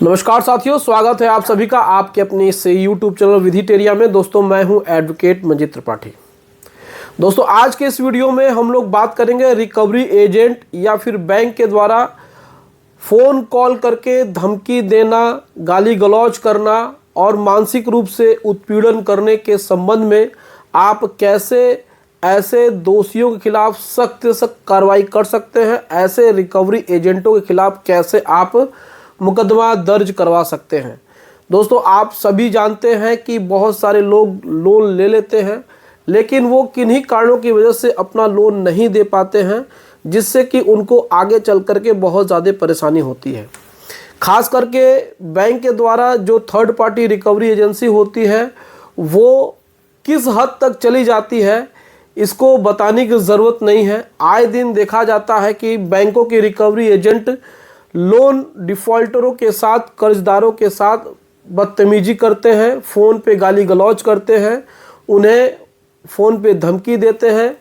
नमस्कार साथियों, स्वागत है आप सभी का आपके अपने इस यूट्यूब चैनल विधिटेरिया में। दोस्तों, मैं हूं एडवोकेट मंजीत त्रिपाठी। दोस्तों, आज के इस वीडियो में हम लोग बात करेंगे रिकवरी एजेंट या फिर बैंक के द्वारा फ़ोन कॉल करके धमकी देना, गाली गलौज करना और मानसिक रूप से उत्पीड़न करने के संबंध में आप कैसे ऐसे दोषियों के खिलाफ सख्त से सख्त कार्रवाई कर सकते हैं, ऐसे रिकवरी एजेंटों के खिलाफ कैसे आप मुकदमा दर्ज करवा सकते हैं। दोस्तों, आप सभी जानते हैं कि बहुत सारे लोग लोन ले लेते हैं, लेकिन वो किन्हीं कारणों की वजह से अपना लोन नहीं दे पाते हैं, जिससे कि उनको आगे चल करके बहुत ज़्यादा परेशानी होती है। खास करके बैंक के द्वारा जो थर्ड पार्टी रिकवरी एजेंसी होती है वो किस हद तक चली जाती है इसको बताने की ज़रूरत नहीं है। आए दिन देखा जाता है कि बैंकों के रिकवरी एजेंट लोन डिफ़ॉल्टरों के साथ, कर्जदारों के साथ बदतमीजी करते हैं, फ़ोन पे गाली गलौज करते हैं, उन्हें फ़ोन पे धमकी देते हैं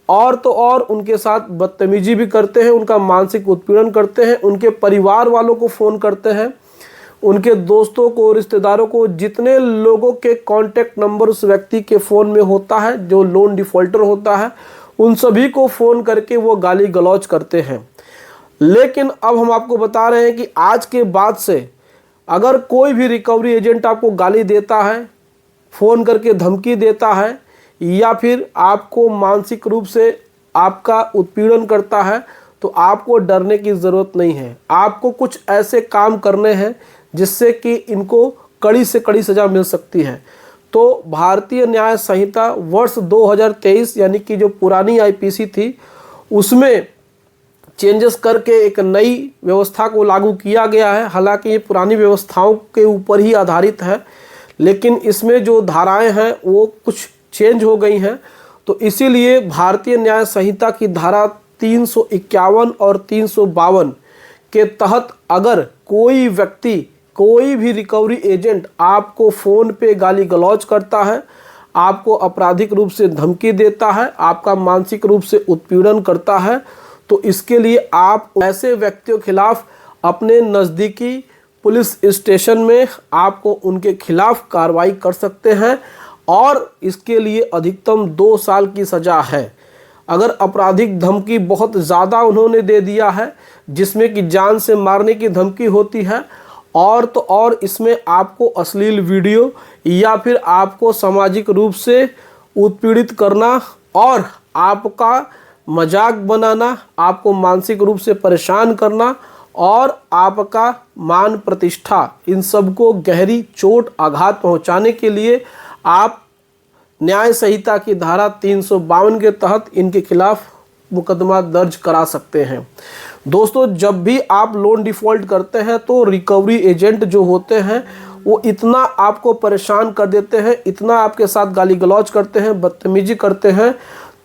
और तो और उनके साथ बदतमीजी भी करते हैं, उनका मानसिक उत्पीड़न करते हैं, उनके परिवार वालों को फ़ोन करते हैं, उनके दोस्तों को, रिश्तेदारों को, जितने लोगों के कॉन्टैक्ट नंबर उस व्यक्ति के फ़ोन में होता है जो लोन डिफ़ॉल्टर होता है, उन सभी को फ़ोन करके वो गाली गलौज करते हैं। लेकिन अब हम आपको बता रहे हैं कि आज के बाद से अगर कोई भी रिकवरी एजेंट आपको गाली देता है, फ़ोन करके धमकी देता है या फिर आपको मानसिक रूप से आपका उत्पीड़न करता है, तो आपको डरने की ज़रूरत नहीं है। आपको कुछ ऐसे काम करने हैं जिससे कि इनको कड़ी से कड़ी सज़ा मिल सकती है। तो भारतीय न्याय संहिता वर्ष 2023 यानी कि जो पुरानी आईपीसी थी उसमें चेंजेस करके एक नई व्यवस्था को लागू किया गया है। हालांकि ये पुरानी व्यवस्थाओं के ऊपर ही आधारित है, लेकिन इसमें जो धाराएं हैं वो कुछ चेंज हो गई हैं। तो इसीलिए भारतीय न्याय संहिता की धारा 351 और 352 के तहत अगर कोई व्यक्ति, कोई भी रिकवरी एजेंट आपको फ़ोन पे गाली गलौज करता है, आपको आपराधिक रूप से धमकी देता है, आपका मानसिक रूप से उत्पीड़न करता है, तो इसके लिए आप ऐसे व्यक्तियों के खिलाफ अपने नज़दीकी पुलिस स्टेशन में आपको उनके खिलाफ कार्रवाई कर सकते हैं और इसके लिए अधिकतम 2 साल की सज़ा है। अगर आपराधिक धमकी बहुत ज़्यादा उन्होंने दे दिया है, जिसमें कि जान से मारने की धमकी होती है, और तो और इसमें आपको अश्लील वीडियो या फिर आपको सामाजिक रूप से उत्पीड़ित करना और आपका मजाक बनाना, आपको मानसिक रूप से परेशान करना और आपका मान प्रतिष्ठा, इन सबको गहरी चोट आघात पहुंचाने के लिए आप न्याय संहिता की धारा 352 के तहत इनके खिलाफ मुकदमा दर्ज करा सकते हैं। दोस्तों, जब भी आप लोन डिफ़ॉल्ट करते हैं तो रिकवरी एजेंट जो होते हैं वो इतना आपको परेशान कर देते हैं, इतना आपके साथ गाली गलौज करते हैं, बदतमीजी करते हैं,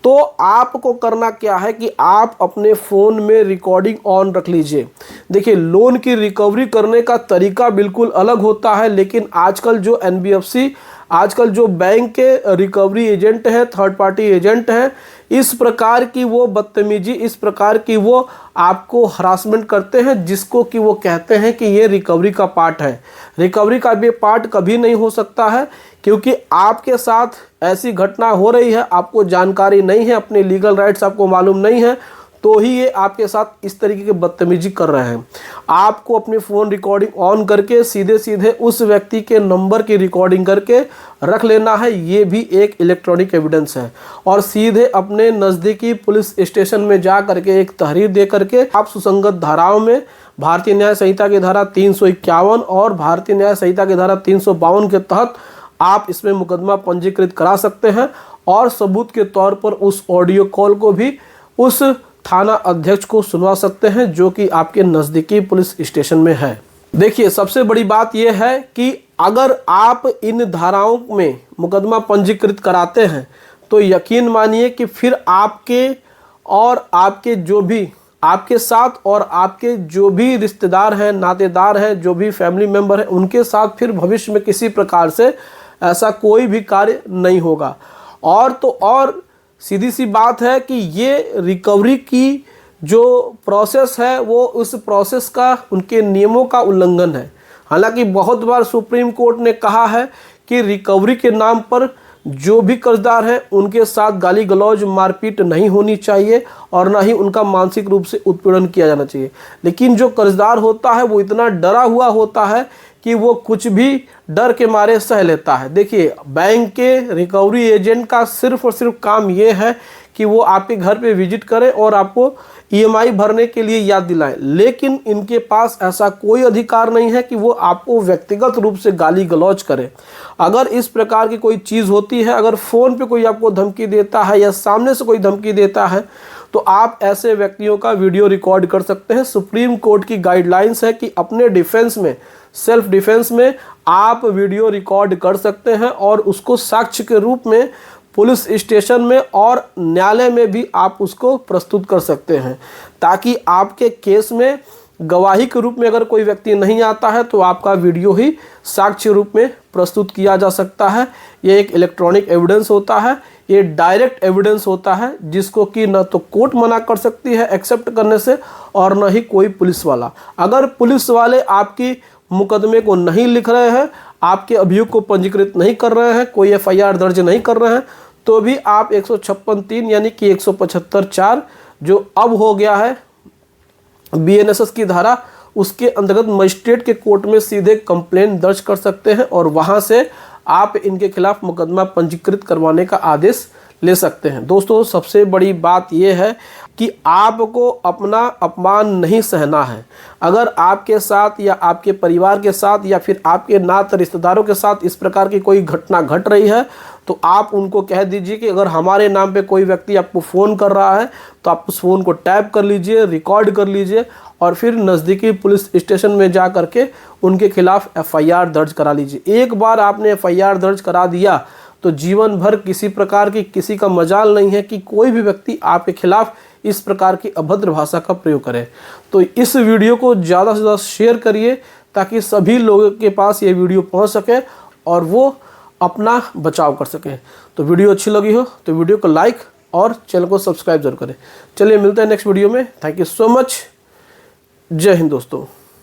तो आपको करना क्या है कि आप अपने फ़ोन में रिकॉर्डिंग ऑन रख लीजिए। देखिए, लोन की रिकवरी करने का तरीका बिल्कुल अलग होता है, लेकिन आजकल जो एनबीएफसी, आजकल जो बैंक के रिकवरी एजेंट हैं, थर्ड पार्टी एजेंट हैं, इस प्रकार की वो बदतमीजी, इस प्रकार की वो आपको हरासमेंट करते हैं, जिसको कि वो कहते हैं कि ये रिकवरी का पार्ट है। रिकवरी का भी पार्ट कभी नहीं हो सकता है, क्योंकि आपके साथ ऐसी घटना हो रही है, आपको जानकारी नहीं है, अपने लीगल राइट्स आपको मालूम नहीं है, तो ही ये आपके साथ इस तरीके की बदतमीजी कर रहे हैं। आपको अपनी फ़ोन रिकॉर्डिंग ऑन करके सीधे सीधे उस व्यक्ति के नंबर की रिकॉर्डिंग करके रख लेना है। ये भी एक इलेक्ट्रॉनिक एविडेंस है। और सीधे अपने नज़दीकी पुलिस स्टेशन में जा करके एक तहरीर दे करके आप सुसंगत धाराओं में भारतीय न्याय संहिता की धारा 351 और भारतीय न्याय संहिता की धारा 352 के तहत आप इसमें मुकदमा पंजीकृत करा सकते हैं और सबूत के तौर पर उस ऑडियो कॉल को भी उस थाना अध्यक्ष को सुनवा सकते हैं, जो कि आपके नज़दीकी पुलिस स्टेशन में है। देखिए, सबसे बड़ी बात यह है कि अगर आप इन धाराओं में मुकदमा पंजीकृत कराते हैं तो यकीन मानिए कि फिर आपके और आपके जो भी आपके साथ और आपके जो भी रिश्तेदार हैं, नातेदार हैं, जो भी फैमिली मेम्बर हैं, उनके साथ फिर भविष्य में किसी प्रकार से ऐसा कोई भी कार्य नहीं होगा। और तो और सीधी सी बात है कि ये रिकवरी की जो प्रोसेस है वो उस प्रोसेस का, उनके नियमों का उल्लंघन है। हालांकि बहुत बार सुप्रीम कोर्ट ने कहा है कि रिकवरी के नाम पर जो भी कर्जदार हैं उनके साथ गाली गलौज मारपीट नहीं होनी चाहिए और ना ही उनका मानसिक रूप से उत्पीड़न किया जाना चाहिए। लेकिन जो कर्जदार होता है वो इतना डरा हुआ होता है कि वो कुछ भी डर के मारे सह लेता है। देखिए, बैंक के रिकवरी एजेंट का सिर्फ और सिर्फ काम ये है कि वो आपके घर पे विजिट करें और आपको ईएमआई भरने के लिए याद दिलाएं, लेकिन इनके पास ऐसा कोई अधिकार नहीं है कि वो आपको व्यक्तिगत रूप से गाली गलौज करे। अगर इस प्रकार की कोई चीज़ होती है, अगर फ़ोन पे कोई आपको धमकी देता है या सामने से कोई धमकी देता है, तो आप ऐसे व्यक्तियों का वीडियो रिकॉर्ड कर सकते हैं। सुप्रीम कोर्ट की गाइडलाइंस है कि अपने डिफेंस में, सेल्फ डिफेंस में आप वीडियो रिकॉर्ड कर सकते हैं और उसको साक्ष्य के रूप में पुलिस स्टेशन में और न्यायालय में भी आप उसको प्रस्तुत कर सकते हैं, ताकि आपके केस में गवाही के रूप में अगर कोई व्यक्ति नहीं आता है तो आपका वीडियो ही साक्ष्य रूप में प्रस्तुत किया जा सकता है। ये एक इलेक्ट्रॉनिक एविडेंस होता है, ये डायरेक्ट एविडेंस होता है, जिसको कि न तो कोर्ट मना कर सकती है एक्सेप्ट करने से और न ही कोई पुलिस वाला। अगर पुलिस वाले आपकी मुकदमे को नहीं लिख रहे हैं, आपके अभियोग को पंजीकृत नहीं कर रहे हैं, कोई एफआईआर दर्ज नहीं कर रहे हैं, तो भी आप 156(3) यानी कि 175(4) जो अब हो गया है बीएनएसएस की धारा, उसके अंतर्गत मजिस्ट्रेट के कोर्ट में सीधे कंप्लेंट दर्ज कर सकते हैं और वहां से आप इनके खिलाफ मुकदमा पंजीकृत करवाने का आदेश ले सकते हैं। दोस्तों, सबसे बड़ी बात यह है कि आपको अपना अपमान नहीं सहना है। अगर आपके साथ या आपके परिवार के साथ या फिर आपके नाते रिश्तेदारों के साथ इस प्रकार की कोई घटना घट रही है, तो आप उनको कह दीजिए कि अगर हमारे नाम पे कोई व्यक्ति आपको फ़ोन कर रहा है तो आप उस फ़ोन को टैप कर लीजिए, रिकॉर्ड कर लीजिए और फिर नज़दीकी पुलिस स्टेशन में जा करके उनके खिलाफ एफआईआर दर्ज करा लीजिए। एक बार आपने एफआईआर दर्ज करा दिया तो जीवन भर किसी प्रकार की किसी का मजाल नहीं है कि कोई भी व्यक्ति आपके खिलाफ इस प्रकार की अभद्र भाषा का प्रयोग करे। तो इस वीडियो को ज़्यादा से ज़्यादा शेयर करिए ताकि सभी लोगों के पास ये वीडियो पहुंच सके और वो अपना बचाव कर सकें। तो वीडियो अच्छी लगी हो तो वीडियो को लाइक और चैनल को सब्सक्राइब जरूर करें। चलिए मिलते हैं नेक्स्ट वीडियो में। Thank you so much. जय हिंद दोस्तों।